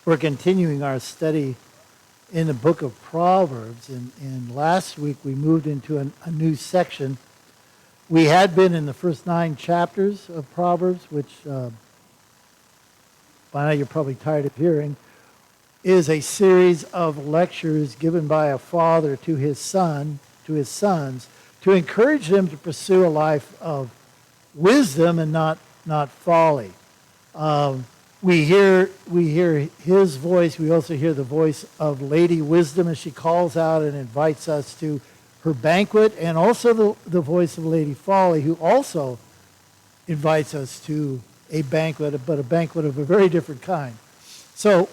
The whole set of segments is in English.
We're continuing our study in the book of Proverbs, and last week we moved into a new section. We had been in the first 9 chapters of Proverbs, which by now you're probably tired of hearing, is a series of lectures given by a father to his sons, to encourage them to pursue a life of wisdom and not folly. We hear his voice. We also hear the voice of Lady Wisdom as she calls out and invites us to her banquet, and also the voice of Lady Folly, who also invites us to a banquet, but a banquet of a very different kind. So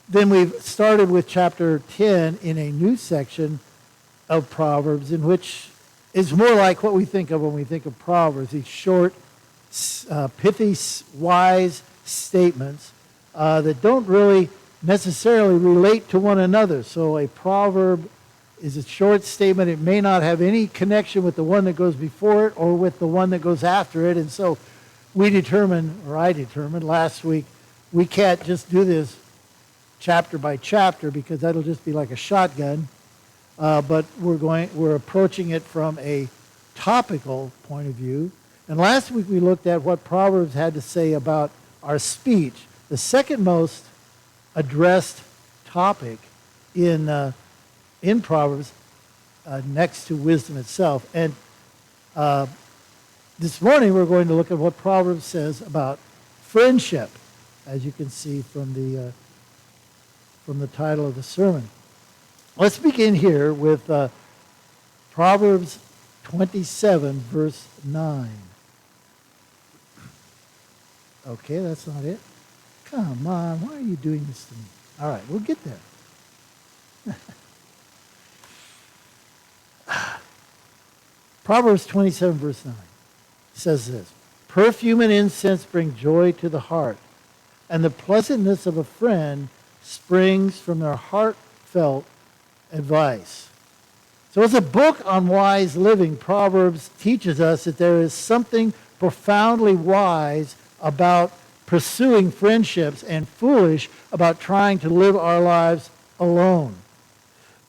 then we've started with chapter 10 in a new section of Proverbs, in which is more like what we think of when we think of Proverbs, these short, pithy, wise statements that don't really necessarily relate to one another. So a proverb is a short statement. It may not have any connection with the one that goes before it or with the one that goes after it. And so I determined last week, we can't just do this chapter by chapter because that'll just be like a shotgun. But we're approaching it from a topical point of view. And last week we looked at what Proverbs had to say about our speech, the second most addressed topic in Proverbs, next to wisdom itself. And this morning we're going to look at what Proverbs says about friendship, as you can see from the title of the sermon. Let's begin here with Proverbs 27, verse 9. Okay, that's not it. Come on, why are you doing this to me? All right, we'll get there. Proverbs 27, verse 9 says this: "Perfume and incense bring joy to the heart, and the pleasantness of a friend springs from their heartfelt advice." So it's a book on wise living. Proverbs teaches us that there is something profoundly wise about pursuing friendships and foolish about trying to live our lives alone.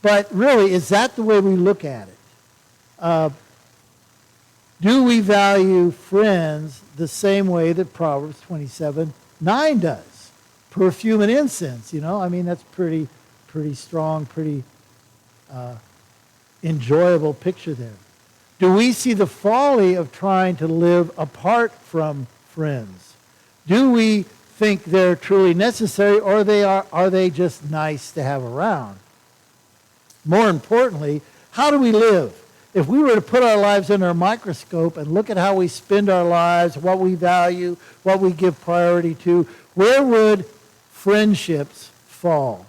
But really, is that the way we look at it? Do we value friends the same way that Proverbs 27:9 does? Perfume and incense, that's pretty strong, pretty enjoyable picture there. Do we see the folly of trying to live apart from friends? Do we think they're truly necessary, or are they just nice to have around? More importantly, how do we live? If we were to put our lives under a microscope and look at how we spend our lives, what we value, what we give priority to, where would friendships fall?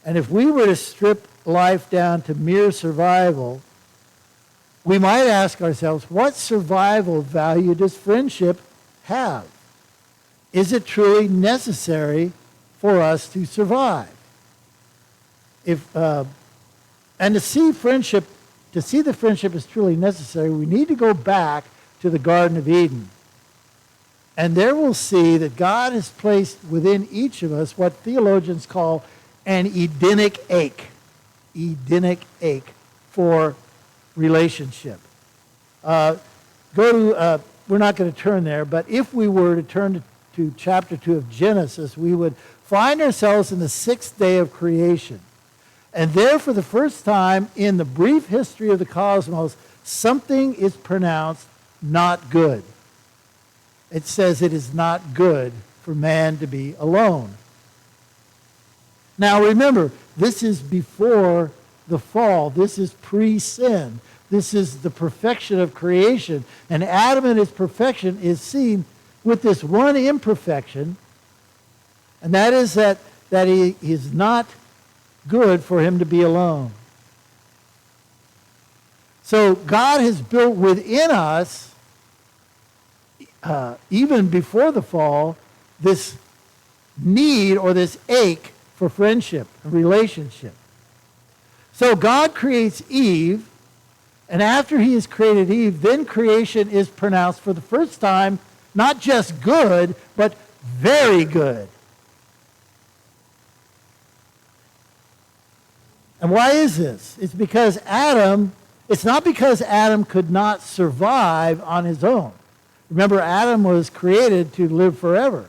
And if we were to strip life down to mere survival, we might ask ourselves, what survival value does friendship have? Is it truly necessary for us to survive? And to see the friendship is truly necessary, we need to go back to the Garden of Eden. And there we'll see that God has placed within each of us what theologians call an Edenic ache. Edenic ache for relationship. We're not going to turn there, but if we were to turn to chapter 2 of Genesis, we would find ourselves in the 6th day of creation. And there, for the first time in the brief history of the cosmos, something is pronounced not good. It says it is not good for man to be alone. Now remember, this is before the fall. This is pre-sin. This is the perfection of creation. And Adam and his perfection is seen with this one imperfection, and that is that he is not good for him to be alone. So God has built within us, even before the fall, this need or this ache for friendship and relationship. So God creates Eve, and after he has created Eve, then creation is pronounced for the first time Not just good, but very good. And why is this? It's not because Adam could not survive on his own. Remember, Adam was created to live forever.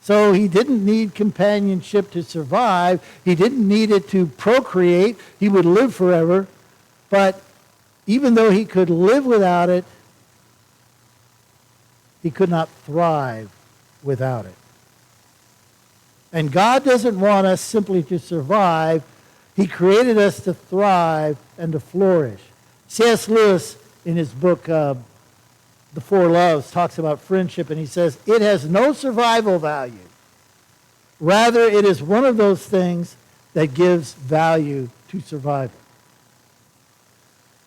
So he didn't need companionship to survive. He didn't need it to procreate. He would live forever. But even though he could live without it, he could not thrive without it. And God doesn't want us simply to survive. He created us to thrive and to flourish. C.S. Lewis, in his book, The Four Loves, talks about friendship, and he says, it has no survival value. Rather, it is one of those things that gives value to survival.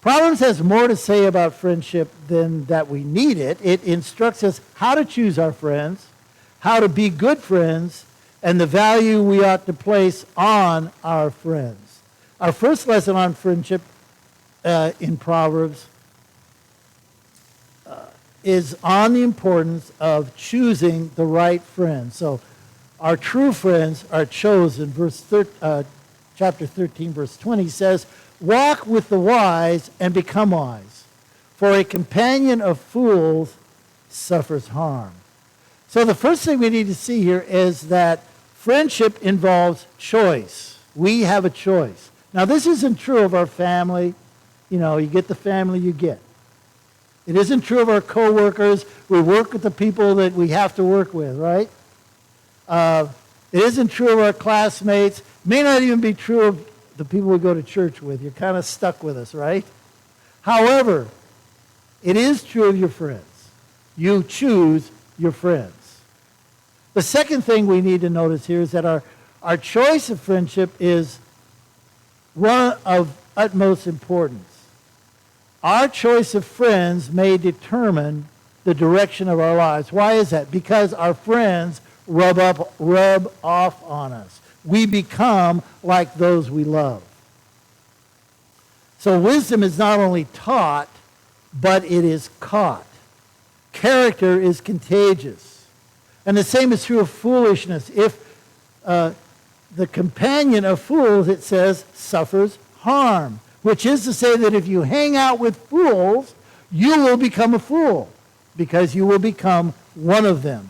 Proverbs has more to say about friendship than that we need it. It instructs us how to choose our friends, how to be good friends, and the value we ought to place on our friends. Our first lesson on friendship in Proverbs is on the importance of choosing the right friends. So our true friends are chosen. Chapter 13, verse 20 says, walk with the wise and become wise, for a companion of fools suffers harm. So the first thing we need to see here is that friendship involves choice. We have a choice. Now, this isn't true of our family. You know, you get the family you get. It isn't true of our coworkers. We work with the people that we have to work with, right? It isn't true of our classmates. It may not even be true of the people we go to church with. You're kind of stuck with us, right? However, it is true of your friends. You choose your friends. The second thing we need to notice here is that our choice of friendship is one of utmost importance. Our choice of friends may determine the direction of our lives. Why is that? Because our friends rub off on us. We become like those we love. So wisdom is not only taught, but it is caught. Character is contagious. And the same is true of foolishness. If the companion of fools, it says, suffers harm, which is to say that if you hang out with fools, you will become a fool, because you will become one of them.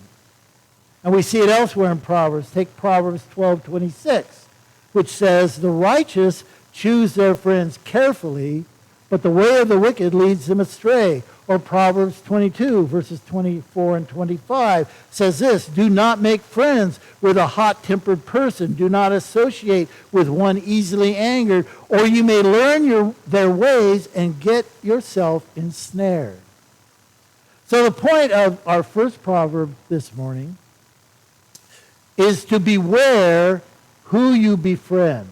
And we see it elsewhere in Proverbs. Take Proverbs 12:26, which says, the righteous choose their friends carefully, but the way of the wicked leads them astray. Or Proverbs 22, verses 24 and 25 says this, do not make friends with a hot-tempered person. Do not associate with one easily angered, or you may learn their ways and get yourself ensnared. So the point of our first proverb this morning is to beware who you befriend.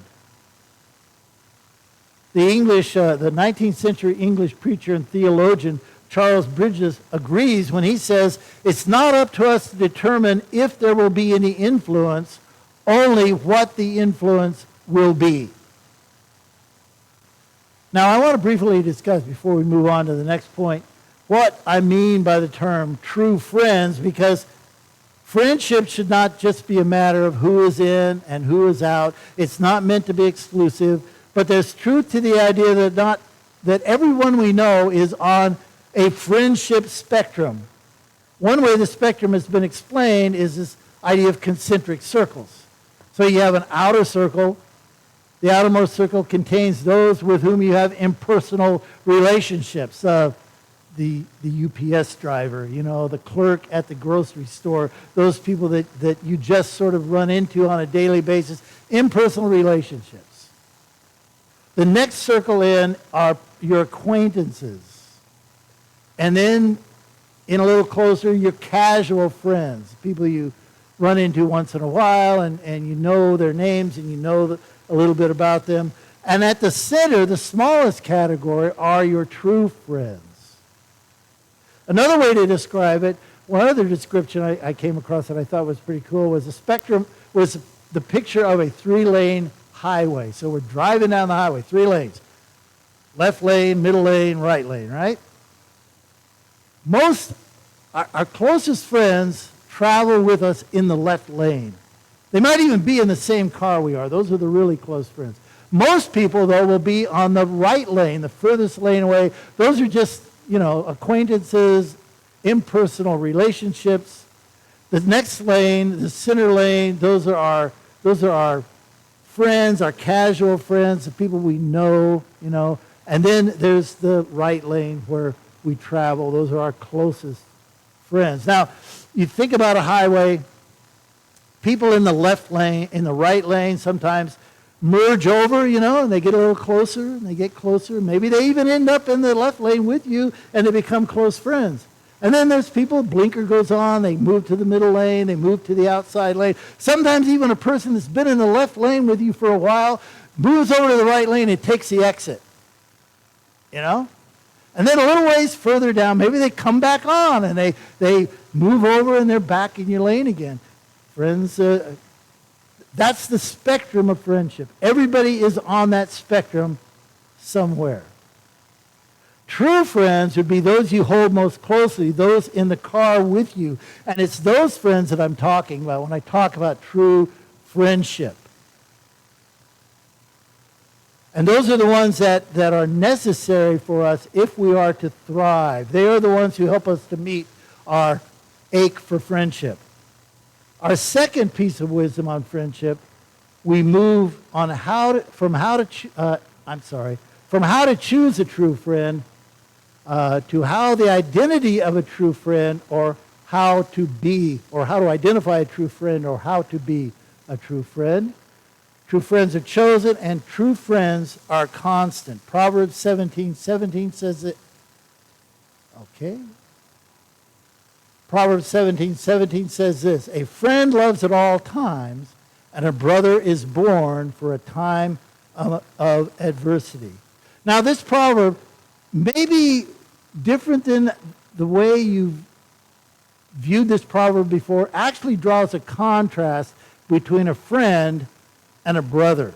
The 19th century English preacher and theologian Charles Bridges agrees when he says, it's not up to us to determine if there will be any influence, only what the influence will be. Now, I want to briefly discuss, before we move on to the next point, what I mean by the term true friends, because friendship should not just be a matter of who is in and who is out. It's not meant to be exclusive, but there's truth to the idea that everyone we know is on a friendship spectrum. One way the spectrum has been explained is this idea of concentric circles. So you have an outer circle. The outermost circle contains those with whom you have impersonal relationships. The UPS driver, the clerk at the grocery store, those people that you just sort of run into on a daily basis, impersonal relationships. The next circle in are your acquaintances. And then, in a little closer, your casual friends, people you run into once in a while, and you know their names, and you know a little bit about them. And at the center, the smallest category, are your true friends. Another way to describe it, one other description I came across that I thought was pretty cool, was the spectrum was the picture of a 3-lane highway. So we're driving down the highway, 3 lanes. Left lane, middle lane, right lane, right? Most Our closest friends travel with us in the left lane. They might even be in the same car we are. Those are the really close friends. Most people, though, will be on the right lane, the furthest lane away. Those are just, acquaintances, impersonal relationships. The next lane, the center lane, those are our friends, our casual friends, the people we know, And then there's the right lane where we travel. Those are our closest friends. Now, you think about a highway, people in the left lane, in the right lane sometimes merge over, and they get a little closer, and they get closer. Maybe they even end up in the left lane with you, and they become close friends. And then there's people, blinker goes on, they move to the middle lane, they move to the outside lane. Sometimes even a person that's been in the left lane with you for a while moves over to the right lane and takes the exit. And then a little ways further down, maybe they come back on and they move over and they're back in your lane again. Friends, that's the spectrum of friendship. Everybody is on that spectrum somewhere. True friends would be those you hold most closely, those in the car with you. And it's those friends that I'm talking about when I talk about true friendship. And those are the ones that are necessary for us if we are to thrive. They are the ones who help us to meet our ache for friendship. Our second piece of wisdom on friendship, we move on from how to choose a true friend to how the identity of a true friend, or how to identify a true friend, or how to be a true friend. True friends are chosen, and true friends are constant. Proverbs 17:17 says it. Okay. Proverbs 17:17 says this: a friend loves at all times, and a brother is born for a time of adversity. Now, this proverb may be different than the way you've viewed this proverb before. Actually draws a contrast between a friend and a brother.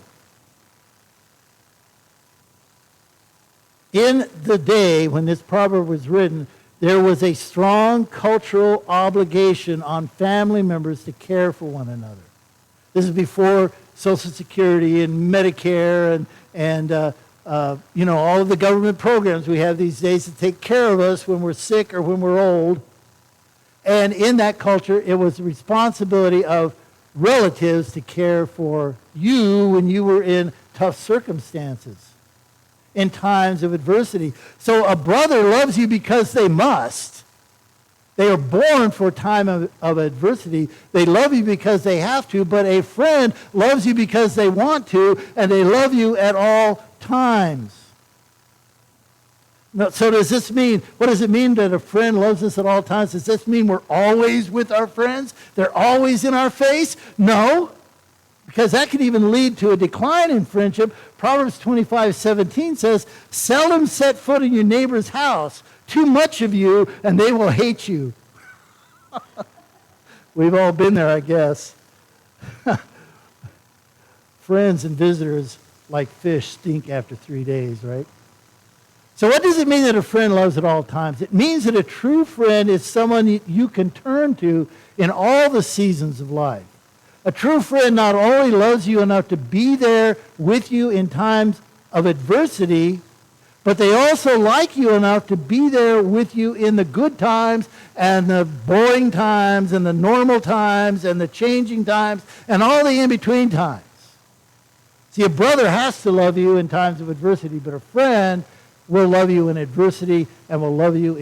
In the day when this proverb was written, there was a strong cultural obligation on family members to care for one another. This is before Social Security and Medicare and all of the government programs we have these days to take care of us when we're sick or when we're old. And in that culture, it was the responsibility of relatives to care for you when you were in tough circumstances, in times of adversity. So a brother loves you because they must. They are born for a time of adversity. They love you because they have to, but a friend loves you because they want to, and they love you at all times. Now, so does this mean, what does it mean that a friend loves us at all times? Does this mean we're always with our friends? They're always in our face? No, because that can even lead to a decline in friendship. Proverbs 25:17 says, seldom set foot in your neighbor's house. Too much of you, and they will hate you. We've all been there, I guess. Friends and visitors, like fish, stink after 3 days, right? So what does it mean that a friend loves at all times? It means that a true friend is someone you can turn to in all the seasons of life. A true friend not only loves you enough to be there with you in times of adversity, but they also like you enough to be there with you in the good times and the boring times and the normal times and the changing times and all the in-between times. See, a brother has to love you in times of adversity, but a friend will love you in adversity and will love you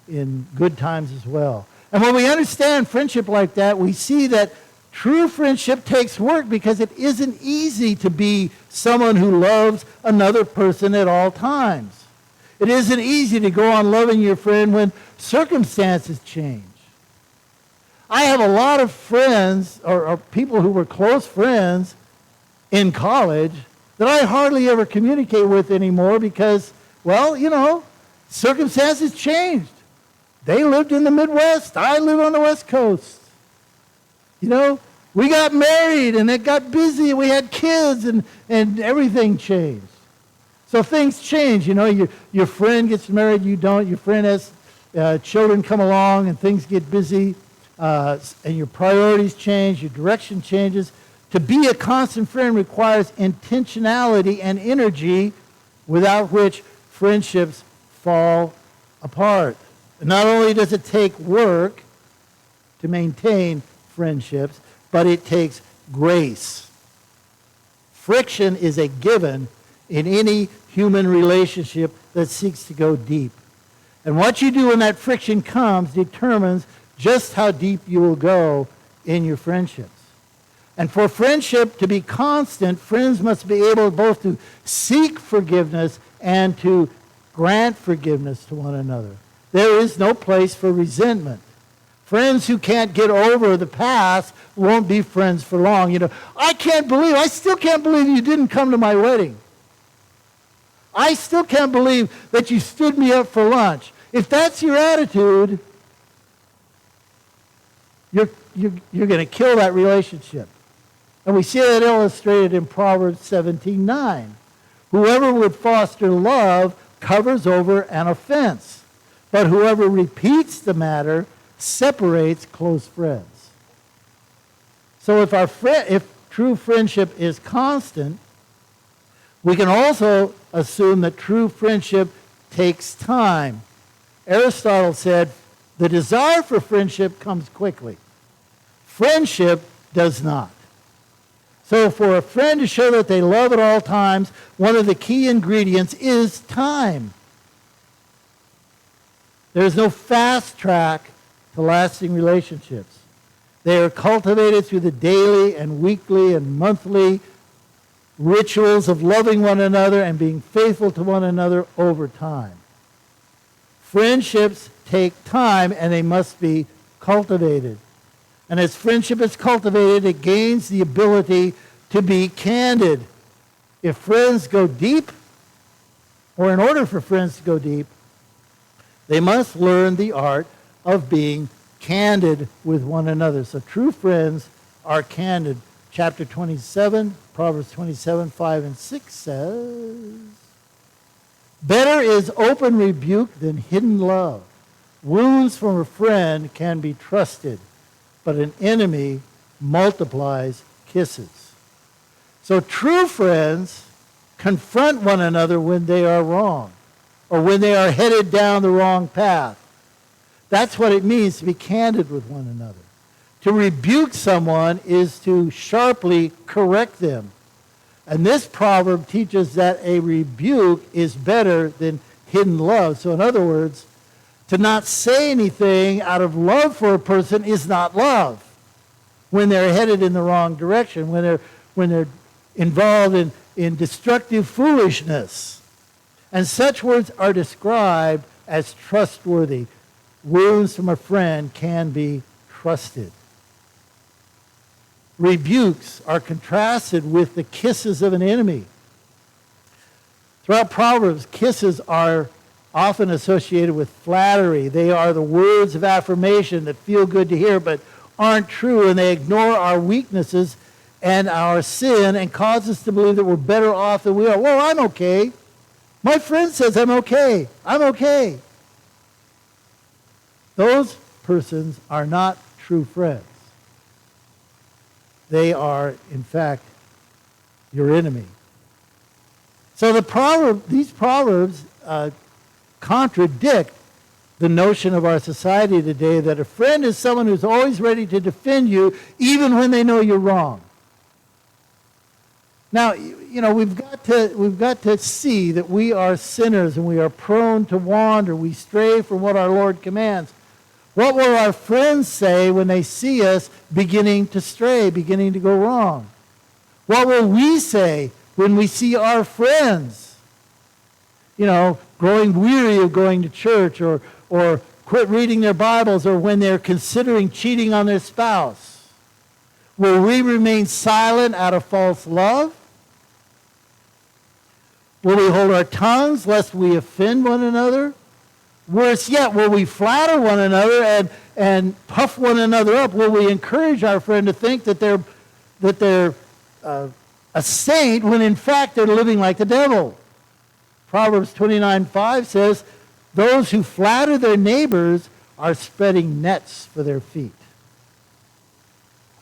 in good times as well. And when we understand friendship like that, we see that true friendship takes work, because it isn't easy to be someone who loves another person at all times. It isn't easy to go on loving your friend when circumstances change. I have a lot of friends or people who were close friends in college that I hardly ever communicate with anymore because, well, circumstances changed. They lived in the Midwest. I live on the West Coast. We got married and it got busy. We had kids and everything changed. So things change. Your friend gets married, you don't. Your friend has children come along and things get busy, and your priorities change, your direction changes. To be a constant friend requires intentionality and energy, without which friendships fall apart. And not only does it take work to maintain friendships, but it takes grace. Friction is a given in any human relationship that seeks to go deep. And what you do when that friction comes determines just how deep you will go in your friendships. And for friendship to be constant, friends must be able both to seek forgiveness and to grant forgiveness to one another. There is no place for resentment. Friends who can't get over the past won't be friends for long. You know, I still can't believe you didn't come to my wedding. I still can't believe that you stood me up for lunch. If that's your attitude, you're going to kill that relationship. And we see that illustrated in Proverbs 17:9. Whoever would foster love covers over an offense, but whoever repeats the matter separates close friends. So if true friendship is constant, we can also assume that true friendship takes time. Aristotle said, the desire for friendship comes quickly. Friendship does not. So for a friend to show that they love at all times, one of the key ingredients is time. There is no fast track to lasting relationships. They are cultivated through the daily and weekly and monthly rituals of loving one another and being faithful to one another over time. Friendships take time, and they must be cultivated. And as friendship is cultivated, it gains the ability to be candid. If friends go deep, or in order for friends to go deep, they must learn the art of being candid with one another. So true friends are candid. Chapter 27, Proverbs 27, 5 and 6 says, better is open rebuke than hidden love. Wounds from a friend can be trusted, but an enemy multiplies kisses. So true friends confront one another when they are wrong, or when they are headed down the wrong path. That's what it means to be candid with one another. To rebuke someone is to sharply correct them. And this proverb teaches that a rebuke is better than hidden love. So in other words, to not say anything out of love for a person is not love when they're headed in the wrong direction, when they're involved in destructive foolishness. And such words are described as trustworthy. Wounds from a friend can be trusted. Rebukes are contrasted with the kisses of an enemy. Throughout Proverbs, kisses are often associated with flattery. They are the words of affirmation that feel good to hear but aren't true, and they ignore our weaknesses and our sin and cause us to believe that we're better off than we are. Well, I'm okay. My friend says I'm okay. I'm okay. Those persons are not true friends. They are, in fact, your enemy. So these proverbs contradict the notion of our society today that a friend is someone who's always ready to defend you even when they know you're wrong. Now, you know, we've got to see that we are sinners and we are prone to wander. We stray from what our Lord commands. What will our friends say when they see us beginning to stray, beginning to go wrong? What will we say when we see our friends, you know, growing weary of going to church or quit reading their Bibles, or when they're considering cheating on their spouse? Will we remain silent out of false love? Will we hold our tongues lest we offend one another? Worse yet, will we flatter one another and puff one another up? Will we encourage our friend to think that they're a saint when in fact they're living like the devil? Proverbs 29:5 says, Those who flatter their neighbors are spreading nets for their feet.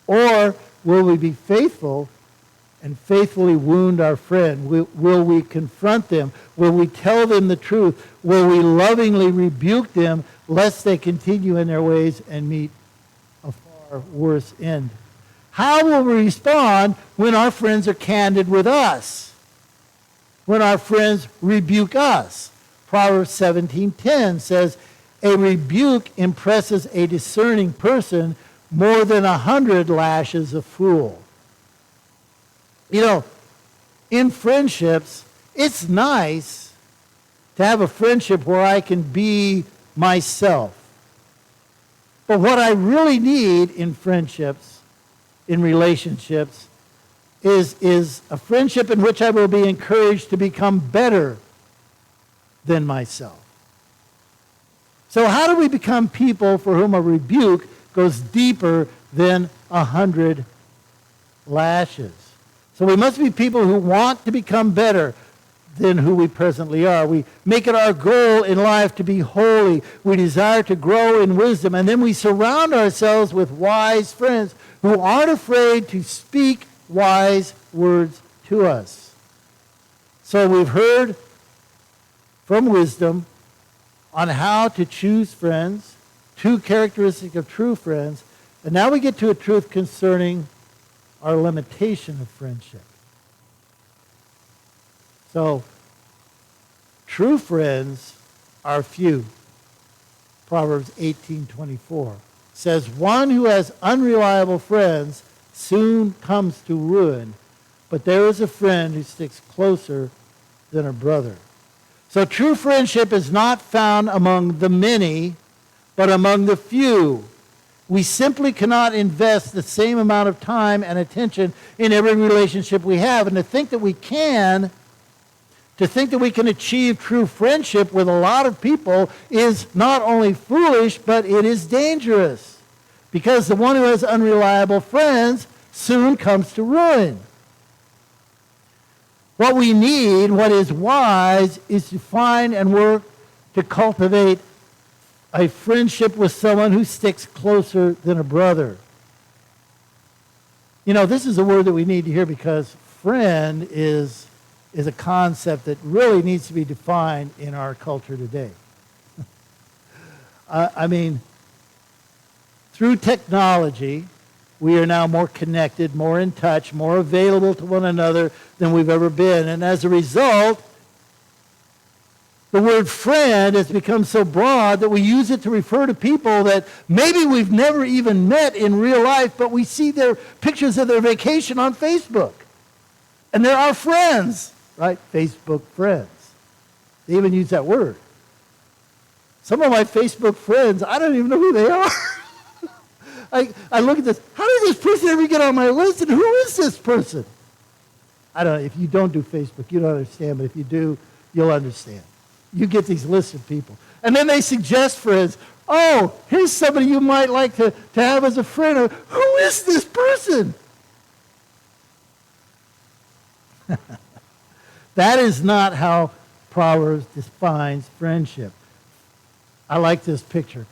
Or will we be faithful and faithfully wound our friend? Will we confront them? Will we tell them the truth? Will we lovingly rebuke them lest they continue in their ways and meet a far worse end? How will we respond when our friends are candid with us? When our friends rebuke us? Proverbs 17:10 says, a rebuke impresses a discerning person more than 100 lashes a fool. You know, in friendships, it's nice to have a friendship where I can be myself. But what I really need in friendships, in relationships, is a friendship in which I will be encouraged to become better than myself. So how do we become people for whom a rebuke goes deeper than 100 lashes? So we must be people who want to become better than who we presently are. We make it our goal in life to be holy. We desire to grow in wisdom. And then we surround ourselves with wise friends who aren't afraid to speak wise words to us. So we've heard from wisdom on how to choose friends, 2 characteristics of true friends, and now we get to a truth concerning our limitation of friendship. So, true friends are few. Proverbs 18:24 says, one who has unreliable friends soon comes to ruin, but there is a friend who sticks closer than a brother. So true friendship is not found among the many, but among the few. We simply cannot invest the same amount of time and attention in every relationship we have. And to think that we can achieve true friendship with a lot of people is not only foolish, but it is dangerous. Because the one who has unreliable friends soon comes to ruin. What we need, what is wise, is to find and work to cultivate a friendship with someone who sticks closer than a brother. You know, this is a word that we need to hear because friend is a concept that really needs to be defined in our culture today. I mean, through technology, we are now more connected, more in touch, more available to one another than we've ever been. And as a result, the word friend has become so broad that we use it to refer to people that maybe we've never even met in real life, but we see their pictures of their vacation on Facebook. And they're our friends, right? Facebook friends. They even use that word. Some of my Facebook friends, I don't even know who they are. I look at this, how did this person ever get on my list, and who is this person? I don't know. If you don't do Facebook, you don't understand, but if you do, you'll understand. You get these lists of people. And then they suggest friends. Oh, here's somebody you might like to have as a friend. Or, who is this person? That is not how Proverbs defines friendship. I like this picture.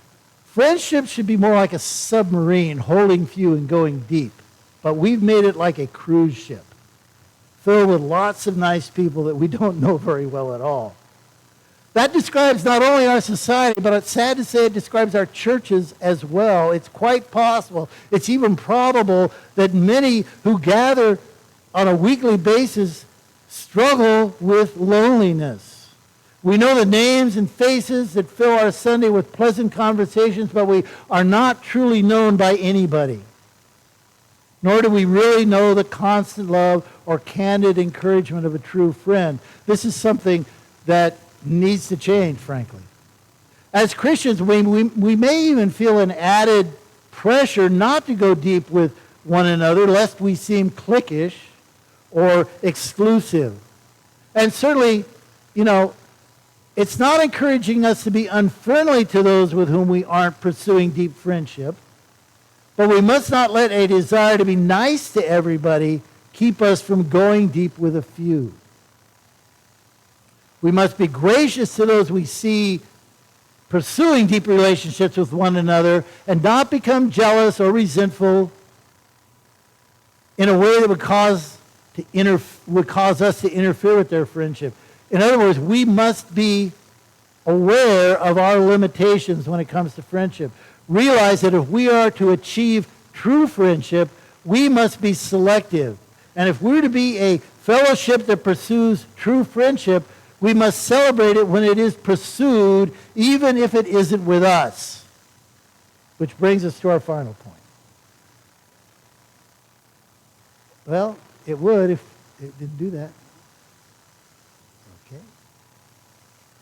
Friendship should be more like a submarine, holding few and going deep. But we've made it like a cruise ship, filled with lots of nice people that we don't know very well at all. That describes not only our society, but it's sad to say it describes our churches as well. It's quite possible, it's even probable that many who gather on a weekly basis struggle with loneliness. We know the names and faces that fill our Sunday with pleasant conversations, but we are not truly known by anybody. Nor do we really know the constant love or candid encouragement of a true friend. This is something that needs to change, frankly. As Christians, we may even feel an added pressure not to go deep with one another, lest we seem cliquish or exclusive. And certainly, it's not encouraging us to be unfriendly to those with whom we aren't pursuing deep friendship. But we must not let a desire to be nice to everybody keep us from going deep with a few. We must be gracious to those we see pursuing deep relationships with one another and not become jealous or resentful in a way that would cause us to interfere with their friendship. In other words, we must be aware of our limitations when it comes to friendship. Realize that if we are to achieve true friendship, we must be selective. And if we're to be a fellowship that pursues true friendship, we must celebrate it when it is pursued, even if it isn't with us. Which brings us to our final point. Well, it would if it didn't do that. Okay.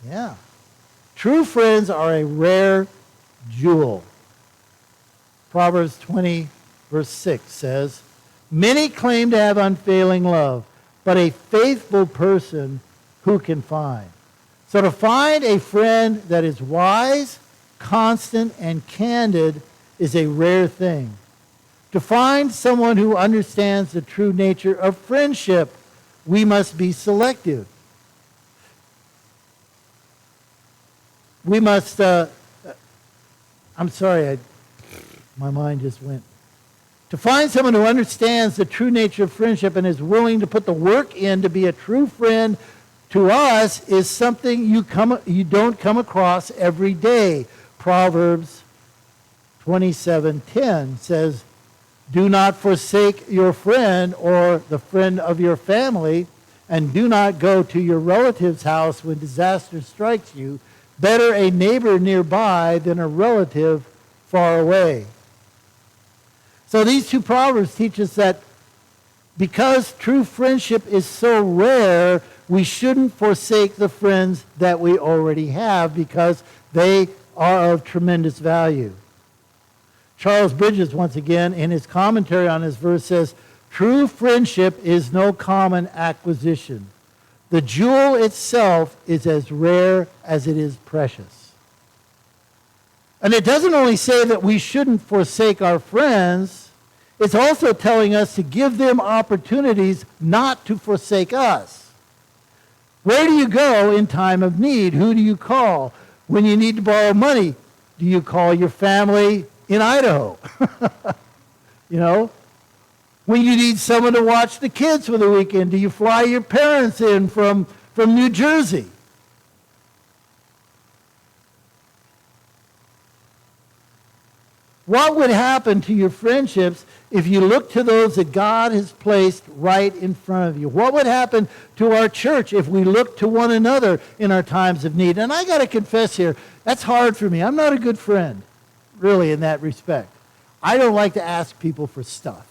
Yeah. True friends are a rare jewel. Proverbs 20, verse 6 says, "Many claim to have unfailing love, but a faithful person who can find?" So to find a friend that is wise, constant, and candid is a rare thing. To find someone who understands the true nature of friendship, we must be selective. We must, my mind just went. To find someone who understands the true nature of friendship and is willing to put the work in to be a true friend to us is something you don't come across every day. Proverbs 27:10 says, "Do not forsake your friend or the friend of your family, and do not go to your relative's house when disaster strikes you. Better a neighbor nearby than a relative far away." So these two proverbs teach us that because true friendship is so rare, we shouldn't forsake the friends that we already have because they are of tremendous value. Charles Bridges, once again, in his commentary on this verse says, "True friendship is no common acquisition. The jewel itself is as rare as it is precious." And it doesn't only say that we shouldn't forsake our friends, it's also telling us to give them opportunities not to forsake us. Where do you go in time of need? Who do you call? When you need to borrow money, do you call your family in Idaho? You know? When you need someone to watch the kids for the weekend, do you fly your parents in from New Jersey? What would happen to your friendships if you look to those that God has placed right in front of you? What would happen to our church if we look to one another in our times of need? And I got to confess here, that's hard for me. I'm not a good friend, really, in that respect. I don't like to ask people for stuff.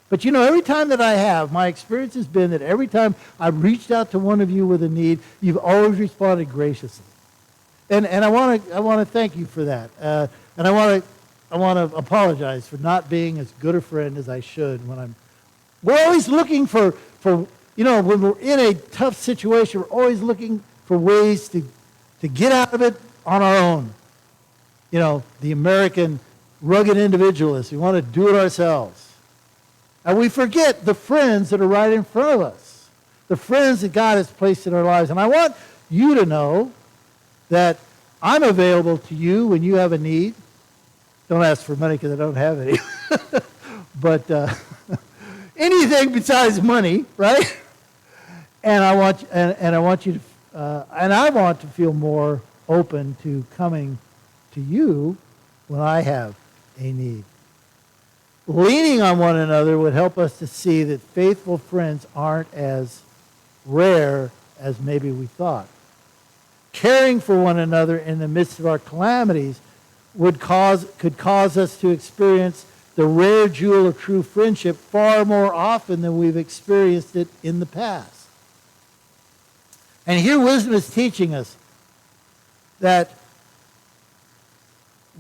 But you know, every time that I have, my experience has been that every time I've reached out to one of you with a need, you've always responded graciously. And I want to thank you for that. And I want to apologize for not being as good a friend as I should we're always looking for you know, when we're in a tough situation, we're always looking for ways to get out of it on our own. You know, the American rugged individualist. We want to do it ourselves. And we forget the friends that are right in front of us, the friends that God has placed in our lives. And I want you to know that I'm available to you when you have a need. Don't ask for money because I don't have any. But anything besides money, right? And I want you to, and I want to feel more open to coming to you when I have a need. Leaning on one another would help us to see that faithful friends aren't as rare as maybe we thought. Caring for one another in the midst of our calamities could cause us to experience the rare jewel of true friendship far more often than we've experienced it in the past. And here wisdom is teaching us that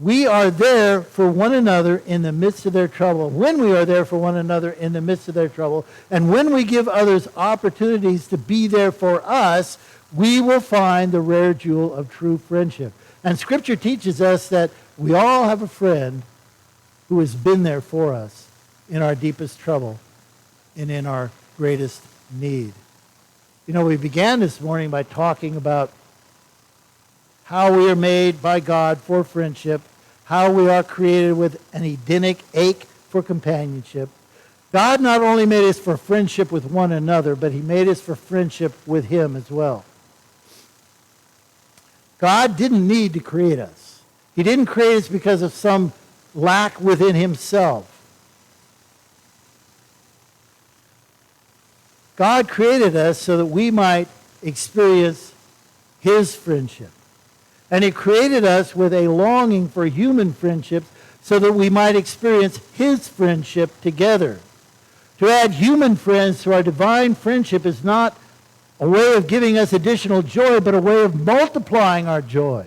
we are there for one another in the midst of their trouble. When we are there for one another in the midst of their trouble, and when we give others opportunities to be there for us, we will find the rare jewel of true friendship. And Scripture teaches us that we all have a friend who has been there for us in our deepest trouble and in our greatest need. You know, we began this morning by talking about how we are made by God for friendship, how we are created with an Edenic ache for companionship. God not only made us for friendship with one another, but he made us for friendship with him as well. God didn't need to create us. He didn't create us because of some lack within himself. God created us so that we might experience his friendship. And he created us with a longing for human friendships so that we might experience his friendship together. To add human friends to our divine friendship is not a way of giving us additional joy, but a way of multiplying our joy.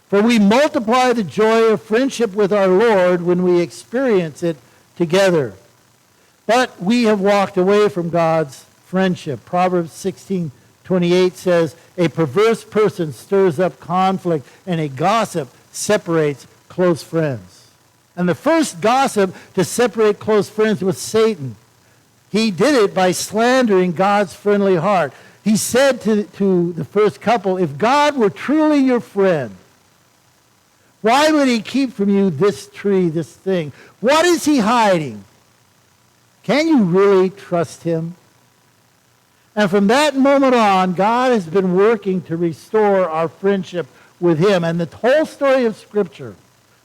For we multiply the joy of friendship with our Lord when we experience it together. But we have walked away from God's friendship. Proverbs 16:28 says, "A perverse person stirs up conflict, and a gossip separates close friends." And the first gossip to separate close friends was Satan. He did it by slandering God's friendly heart. He said to the first couple, if God were truly your friend, why would he keep from you this tree, this thing? What is he hiding? Can you really trust him? And from that moment on, God has been working to restore our friendship with him. And the whole story of Scripture,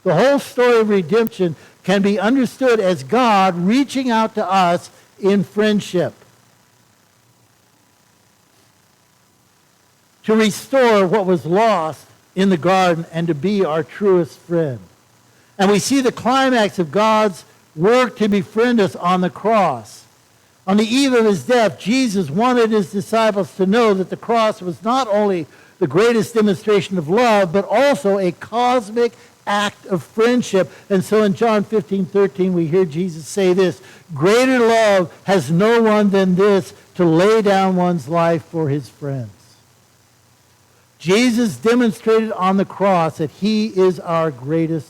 the whole story of redemption, can be understood as God reaching out to us in friendship to restore what was lost in the garden and to be our truest friend. And we see the climax of God's work to befriend us on the cross. On the eve of his death, Jesus wanted his disciples to know that the cross was not only the greatest demonstration of love, but also a cosmic act of friendship. And so in John 15:13, we hear Jesus say this, "Greater love has no one than this, to lay down one's life for his friends." Jesus demonstrated on the cross that he is our greatest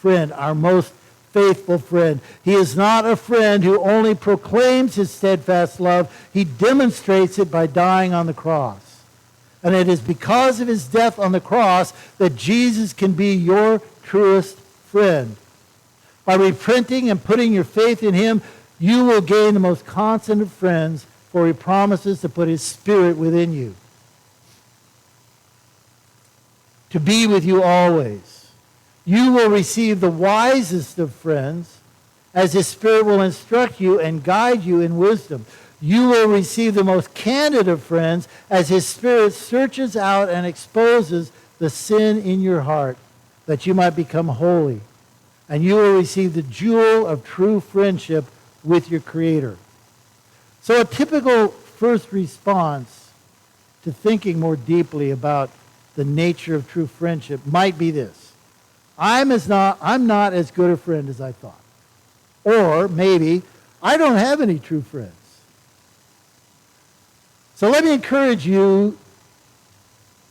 friend, our most faithful friend. He is not a friend who only proclaims his steadfast love. He demonstrates it by dying on the cross. And it is because of his death on the cross that Jesus can be your truest friend. By repenting and putting your faith in him, you will gain the most constant of friends, for he promises to put his Spirit within you, to be with you always. You will receive the wisest of friends, as his Spirit will instruct you and guide you in wisdom. You will receive the most candid of friends, as his Spirit searches out and exposes the sin in your heart, that you might become holy. And you will receive the jewel of true friendship with your Creator. So a typical first response to thinking more deeply about the nature of true friendship might be this: I'm not as good a friend as I thought. Or maybe, I don't have any true friends. So let me encourage you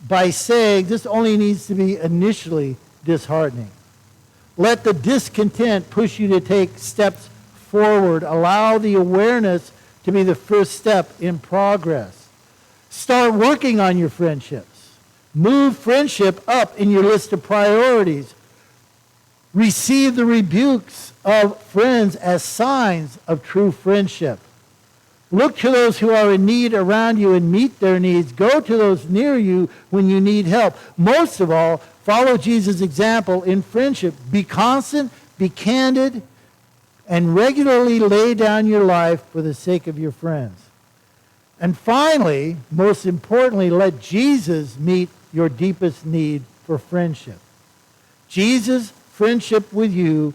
by saying this only needs to be initially disheartening. Let the discontent push you to take steps forward. Allow the awareness to be the first step in progress. Start working on your friendships. Move friendship up in your list of priorities. Receive the rebukes of friends as signs of true friendship. Look to those who are in need around you and meet their needs. Go to those near you when you need help. Most of all, follow Jesus' example in friendship. Be constant, be candid, and regularly lay down your life for the sake of your friends. And finally, most importantly, let Jesus meet your deepest need for friendship. Jesus' friendship with you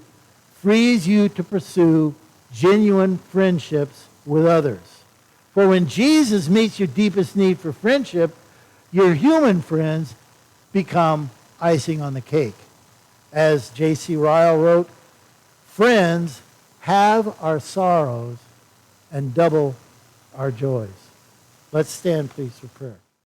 frees you to pursue genuine friendships with others. For when Jesus meets your deepest need for friendship, your human friends become icing on the cake. As J.C. Ryle wrote, friends halve our sorrows and double our joys. Let's stand, please, for prayer.